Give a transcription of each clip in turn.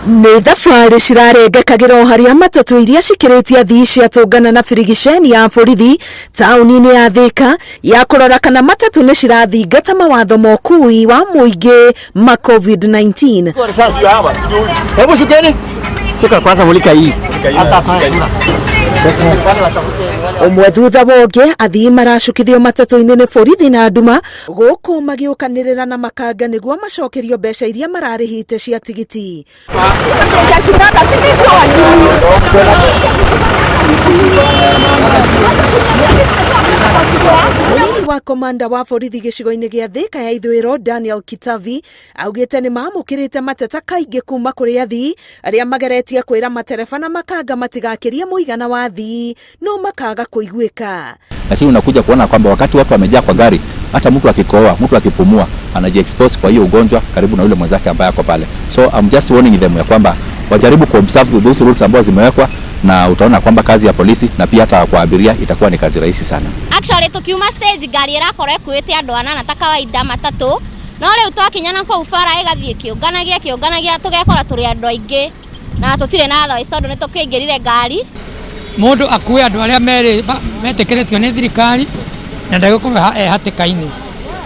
Nĩ thabarĩ cirarengekagĩra harĩa matatũ iria cikĩrĩtie athii ciatũngana na birigiceni ya borithi taũni-inĩ ya Thika ya kũrora kana matatũ nĩ cirathingata mawatho ma ũkui wa mũingĩ ma COVID-19. Hebu shukeni. Shuka kwanza mulika hii. Ũmwe thutha wa ũngĩ athii maracukithio matatũ-inĩ nĩ borithi na nduma gũkũ magĩũkanĩrĩra na makanga nĩguo macokerio mbeca iria mararĩhĩte cia tigiti. Mũnini wa komanda wa borithi gĩcigo-inĩ gĩa Thika ya ithũĩro Daniel Kitavi augĩte nĩ mamũkĩrĩte mateta kaingĩ kuma kũrĩ athii arĩa mageretie kwĩra matereba na makanga matigakĩrie mũigana wa athii no makaga kũiguĩka. Lakini unakuja kuona kwamba wakati watu wamejaa kwa gari, hata mtu akikohoa, mtu akipumua anajiexpose kwa hiyo ugonjwa karibu na yule mwenzake ambaye ako pale. So I'm just warning them ya kwamba wajaribu kuobserve those rules ambazo zimewekwa, na utaona kwamba kazi ya polisi na pia hata kwa abiria itakuwa ni kazi rahisi sana. Actually tukiuma stage gari irakorwo ikuite andu anana ta kawaida matatu, no riu twakinyana kwa ubara igathie kiunganagia tugekora turi andu aingi na tutire na thaĩci tondu ni tukingirire ngari. Mundu akue andu aria metekeretio ni thirikari na ndagũkorwo hatĩka-inĩ,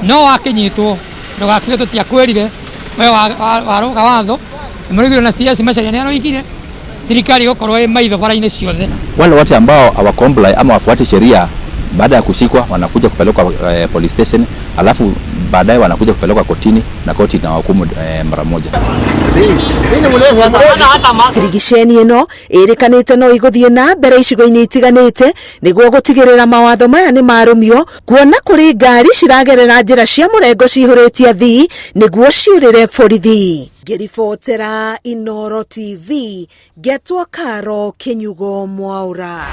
no wakinyitwo ndũgakire tũtiakwĩrire we waroga watho mũrigiro na CS Macharia nĩ aroigire thirikari gũkorwo ĩ maitho bara-inĩ ciothe. Wale wote ambao hawacomply ama wafuate sheria, baada ya kushikwa wanakuja kupelekwa police station, alafu baadaye wanakuja kupelekwa kotini na koti na hukumu mara moja. Birigiceni ĩno ĩrĩkanĩte no igũthiĩ na mbere icigo-inĩ itiganĩte nĩguo gũtigĩrĩra mawatho maya nĩ marũmio, kuona kũrĩ ngari ciragerera njĩra cia mũrengo cihũrĩtie athii nĩguo ciũrĩre borithi. Ngĩribotera Inooro TV, Getwo Karo Kinyugo Mwaura.